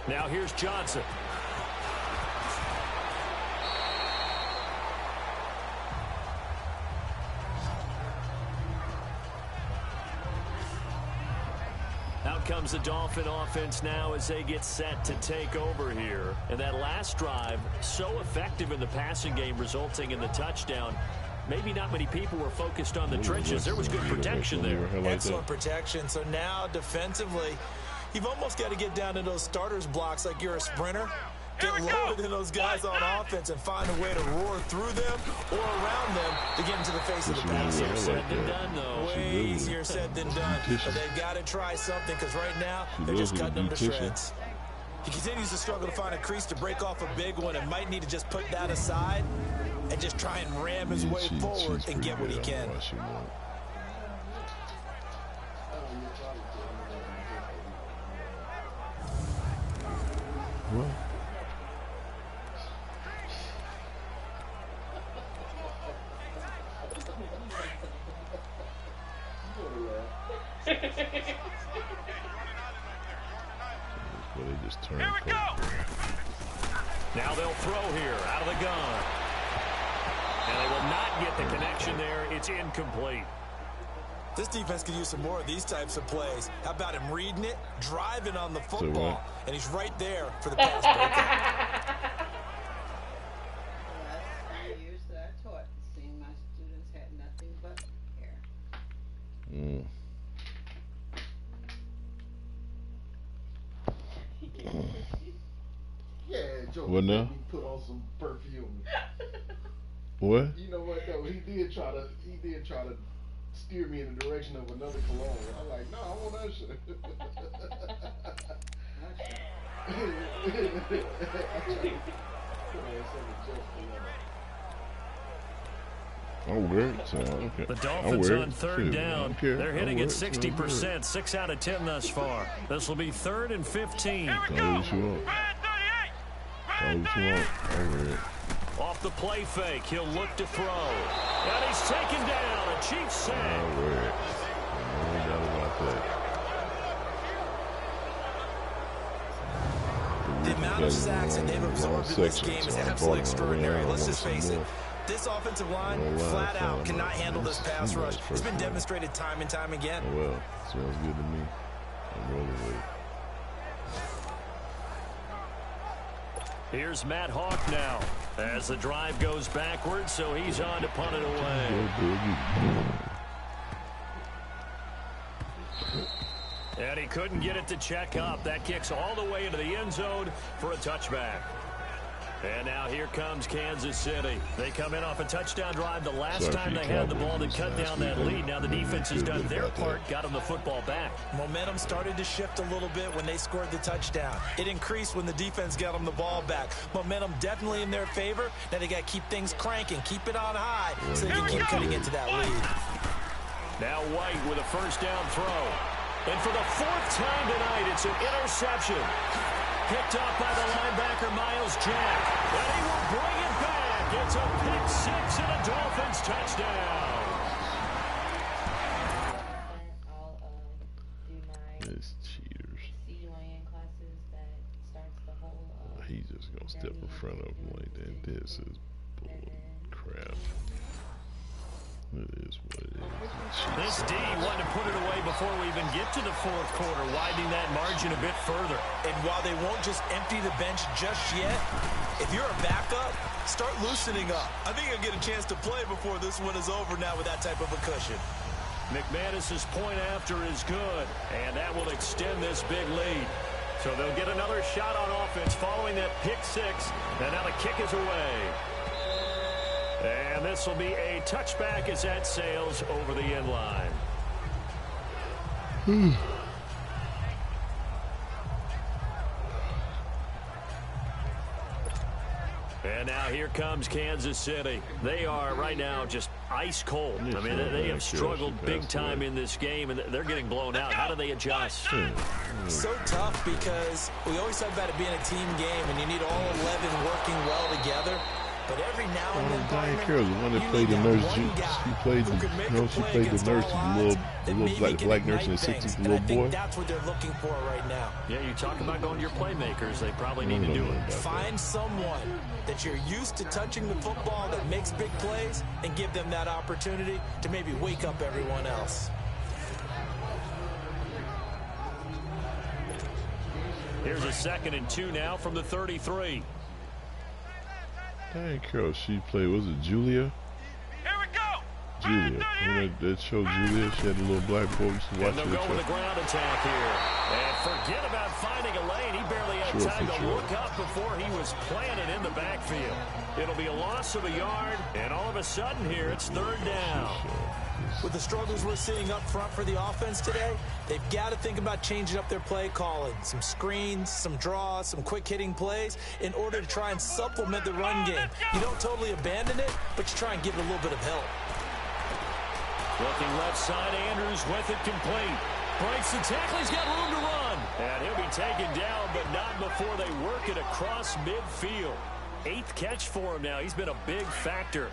Now here's Johnson. Out comes the Dolphin offense now as they get set to take over here. And that last drive, so effective in the passing game, resulting in the touchdown. Maybe not many people were focused on the trenches. There was good protection there. Excellent protection. So now defensively, you've almost got to get down to those starters blocks like you're a sprinter. Get lower than those guys on offense and find a way to roar through them or around them to get into the face of the pass. Easier said than done, though. Way easier said than done. But they've got to try something because right now they're just cutting them to shreds. He continues to struggle to find a crease to break off a big one and might need to just put that aside and just try and ram his way forward and get what he can. What? Well, they just turned. Here we go. Now they'll throw here out of the gun. And they will not get the connection there. It's incomplete. This defense could use some more of these types of plays. How about him reading it, driving on the football, and he's right there for the pass breakup. Last 3 years that I taught, seeing my students had nothing but hair. Yeah, Joe. What now? He put on some perfume. What? You know what though? He did try to steer me in the direction of another cologne. I'm like, no, I want that shit. I'll wear it, so okay. The Dolphins on 3rd down. They're hitting at 60%, 6 out of 10 thus far. This will be 3rd and 15. Call what you want. Call what you want. I'll wear it. Off the play fake, he'll look to throw. And he's taken down. A Chiefs sack. I'll wear it. No doubt about that. The amount of sacks that they've absorbed in this game is absolutely extraordinary. Let's just face it. This offensive line, flat out, cannot handle this pass rush. It's been demonstrated time and time again. Oh, well, sounds good to me. I'm rolling with it. Here's Matt Hawk now as the drive goes backwards, so he's on to punt it away. And he couldn't get it to check up. That kicks all the way into the end zone for a touchback. And now here comes Kansas City. They come in off a touchdown drive the last time they had the ball to cut down that lead. Now the defense has done their part, got them the football back. Momentum started to shift a little bit when they scored the touchdown. It increased when the defense got them the ball back. Momentum definitely in their favor. Now they got to keep things cranking, keep it on high so they can keep cutting into that lead. Now White with a first down throw. And for the fourth time tonight, it's an interception. Picked up by the linebacker, Miles Jack. And he will bring it back. It's a pick six and a Dolphins touchdown. I'll do my It's cheaters. CUIN classes that starts the whole He's just going to step in front of him like that. This is bull crap. It is what it is. This D wanted to put it away before we even get to the fourth quarter, widening that margin a bit further. And while they won't just empty the bench just yet, if you're a backup, start loosening up. I think you'll get a chance to play before this one is over now with that type of a cushion. McManus's point after is good, and that will extend this big lead. So they'll get another shot on offense following that pick six, and now the kick is away. And this will be a touchback as that sails over the end line. And now here comes Kansas City. They are right now just ice cold. I mean, they have struggled big time in this game, and they're getting blown out. How do they adjust? So tough because we always talk about it being a team game, and you need all 11 working well together. But every now and then, Diane Carroll's the one that played the nurse. She played the, she played the nurse, the little black nurse in the 60s, the little boy. That's what they're looking for right now. Yeah, you talk about going to your playmakers. They probably need to do it. Find someone that you're used to touching the football that makes big plays and give them that opportunity to maybe wake up everyone else. Here's a 2nd and 2 now from the 33. Diane Carroll, she played, was it Julia? Here we go. Julia. Remember that show Julia? She had the little black boy used to watch And they'll go with a ground attack here. And forget about finding a lane. He barely had time to look up before he was planted in the backfield. It'll be a loss of a yard, and all of a sudden here, it's 3rd down. With the struggles we're seeing up front for the offense today, they've got to think about changing up their play calling. Some screens, some draws, some quick-hitting plays in order to try and supplement the run game. You don't totally abandon it, but you try and give it a little bit of help. Looking left side, Andrews with it complete. Breaks the tackle, he's got room to run. And he'll be taken down, but not before they work it across midfield. 8th catch for him now. He's been a big factor.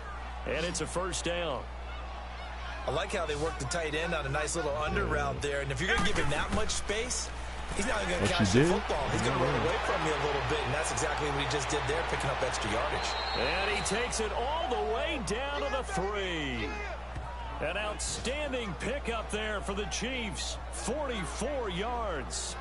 And it's a 1st down. I like how they work the tight end on a nice little under route there. And if you're going to give him that much space, he's not going to catch the football. He's going to run away from you a little bit, and that's exactly what he just did there, picking up extra yardage. And he takes it all the way down to the 3. An outstanding pickup there for the Chiefs. 44 yards.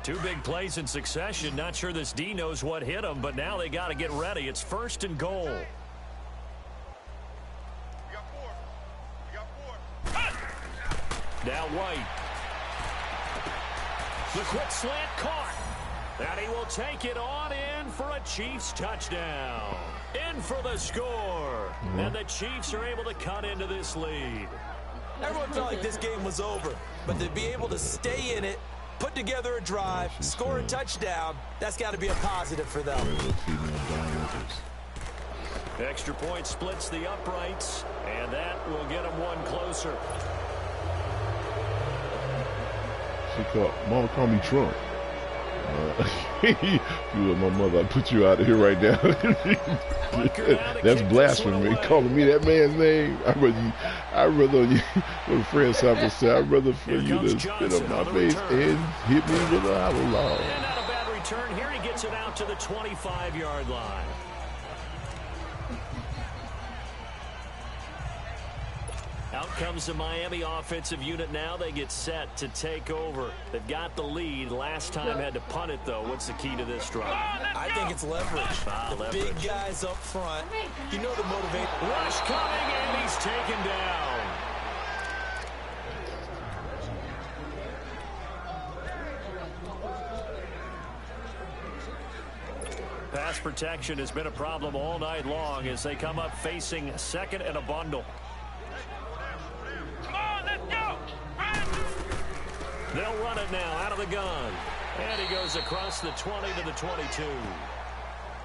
Two big plays in succession. Not sure this D knows what hit him, but now they got to get ready. It's 1st and goal. Now White. The quick slant caught. And he will take it on in for a Chiefs touchdown. In for the score. And the Chiefs are able to cut into this lead. Everyone felt like this game was over, but to be able to stay in it, put together a drive, score a touchdown, that's got to be a positive for them. Extra point splits the uprights, and that will get them one closer. Mama called me Trump. You were my mother. I put you out of here right now. That's blasphemy. Calling me that man's name. I'd rather you, what a friend Simon said, I'd rather for you to spit up my face and hit me with a hollow log. And not a bad return here. He gets it out to the 25-yard line. Out comes the Miami offensive unit now. They get set to take over. They've got the lead. Last time had to punt it, though. What's the key to this drive? I think it's leverage. The big guys up front. You know the motivate. Rush coming, and he's taken down. Pass protection has been a problem all night long as they come up facing second and a bundle. They'll run it now out of the gun. And he goes across the 20 to the 22.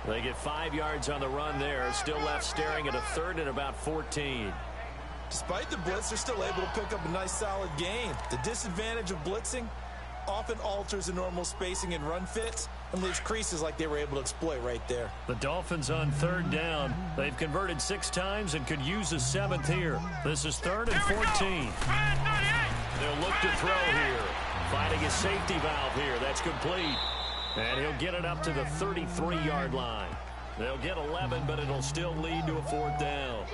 They get 5 yards on the run there. Still left staring at a third and about 14. Despite the blitz, they're still able to pick up a nice solid gain. The disadvantage of blitzing often alters the normal spacing and run fits and leaves creases like they were able to exploit right there. The Dolphins on third down. They've converted 6 times and could use a 7th here. This is 3rd and 14. They'll look to throw here. Finding his safety valve here. That's complete. And he'll get it up to the 33-yard line. They'll get 11, but it'll still lead to a 4th down.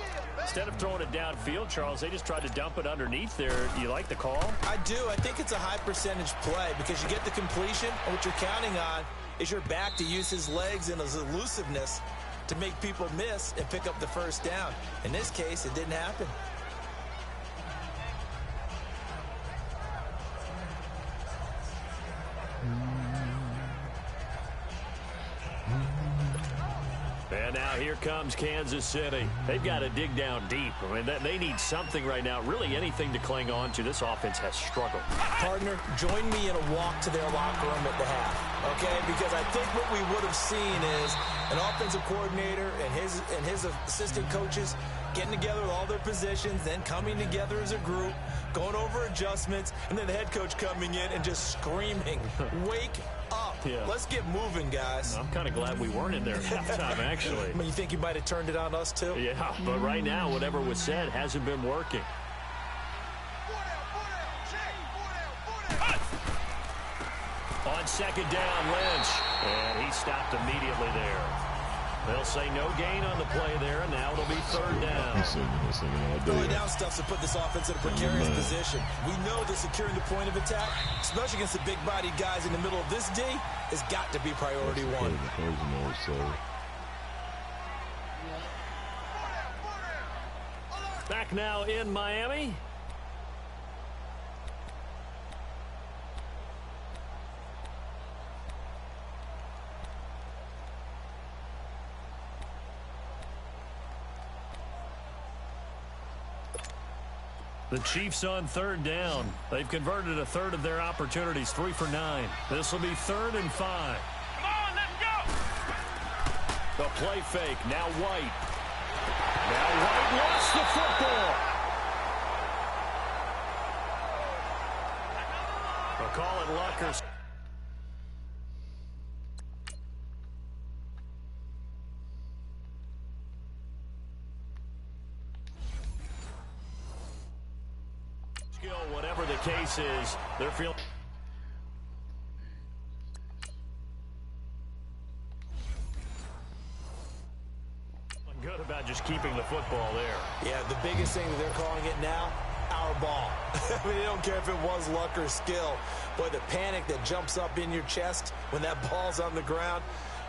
Instead of throwing it downfield, Charles, they just tried to dump it underneath there. Do you like the call? I do. I think it's a high percentage play because you get the completion, and what you're counting on is your back to use his legs and his elusiveness to make people miss and pick up the 1st down. In this case, it didn't happen. And now here comes Kansas City. They've got to dig down deep. I mean, they need something right now, really anything to cling on to. This offense has struggled. Partner, join me in a walk to their locker room at the half, okay? Because I think what we would have seen is an offensive coordinator and his assistant coaches getting together with all their positions, then coming together as a group, going over adjustments, and then the head coach coming in and just screaming, wake up. Yeah. Let's get moving, guys. I'm kind of glad we weren't in there at halftime, actually. You think you might have turned it on us, too? Yeah, but right now, whatever was said hasn't been working. On 2nd down, Lynch. And he stopped immediately there. They'll say no gain on the play there, and now it'll be 3rd down. Early down stuff to put this offense in a precarious position. We know that securing the point of attack, especially against the big-bodied guys in the middle of this D, has got to be priority 1. Back now in Miami. The Chiefs on 3rd down. They've converted a 1/3 of their opportunities, 3 for 9. This will be 3rd and 5. Come on, let's go! The play fake, now White. Now White lost the football. They'll call it Luckers. Whatever the case is, they're feeling good about just keeping the football there. Yeah, the biggest thing that they're calling it now, our ball. I mean, they don't care if it was luck or skill. But the panic that jumps up in your chest when that ball's on the ground,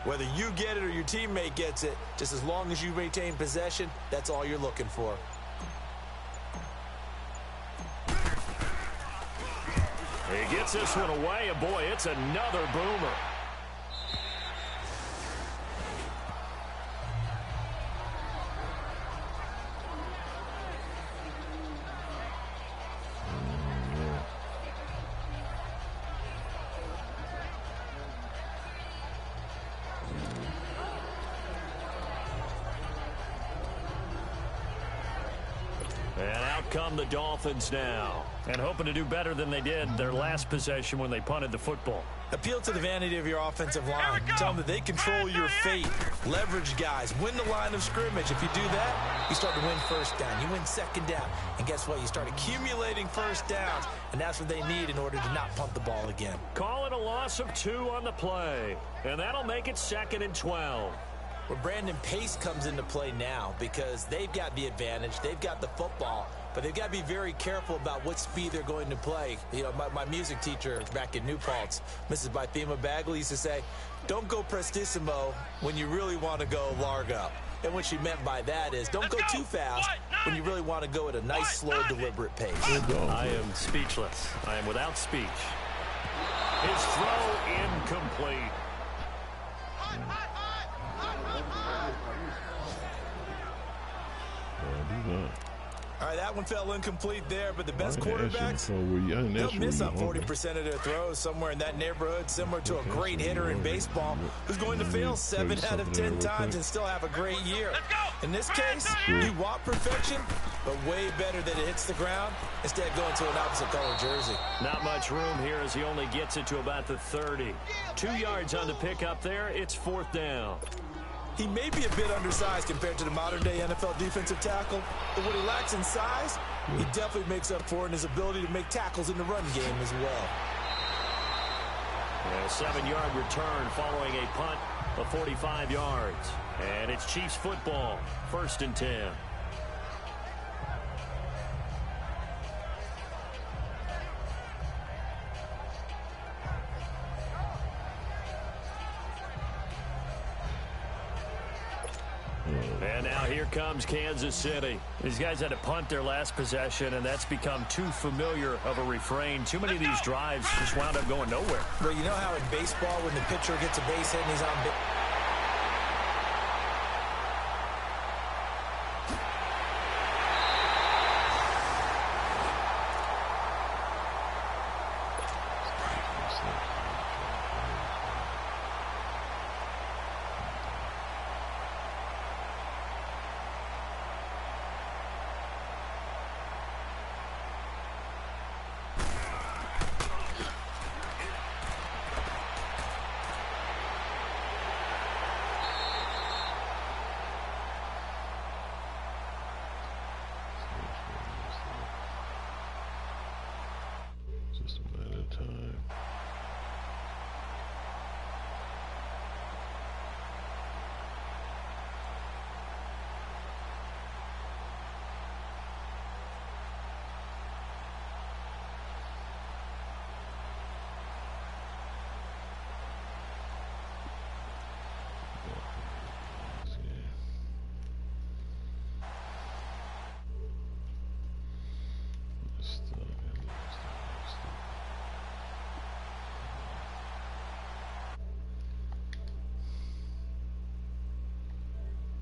whether you get it or your teammate gets it, just as long as you maintain possession, that's all you're looking for. He gets this one away, and boy, it's another boomer. And out come the Dolphins now. And hoping to do better than they did their last possession when they punted the football. Appeal to the vanity of your offensive line. Tell them that they control your fate. Leverage guys. Win the line of scrimmage. If you do that, you start to win first down. You win second down. And guess what? You start accumulating first downs. And that's what they need in order to not punt the ball again. Call it a loss of 2 on the play. And that'll make it 2nd and 12. Where Brandon Pace comes into play now because they've got the advantage. They've got the football. But they've got to be very careful about what speed they're going to play. You know, my music teacher back in New Paltz, Mrs. Bythema Bagley, used to say, don't go prestissimo when you really want to go largo. And what she meant by that is don't go too fast when you really want to go at a nice, slow, deliberate pace. I am speechless. I am without speech. His throw incomplete. All right, that one fell incomplete there, but the best quarterbacks, they'll miss on 40% of their throws, somewhere in that neighborhood, similar to a great hitter in baseball who's going to fail 7 out of 10 times and still have a great year. In this case, you want perfection, but way better that it hits the ground instead of going to an opposite color jersey. Not much room here as he only gets it to about the 30. 2 yards on the pickup there. It's 4th down. He may be a bit undersized compared to the modern-day NFL defensive tackle, but what he lacks in size, he definitely makes up for in his ability to make tackles in the run game as well. A 7-yard return following a punt of 45 yards. And it's Chiefs football, 1st and 10. And now here comes Kansas City. These guys had to punt their last possession, and that's become too familiar of a refrain. Too many of these drives just wound up going nowhere. Well, you know how in baseball when the pitcher gets a base hit and he's on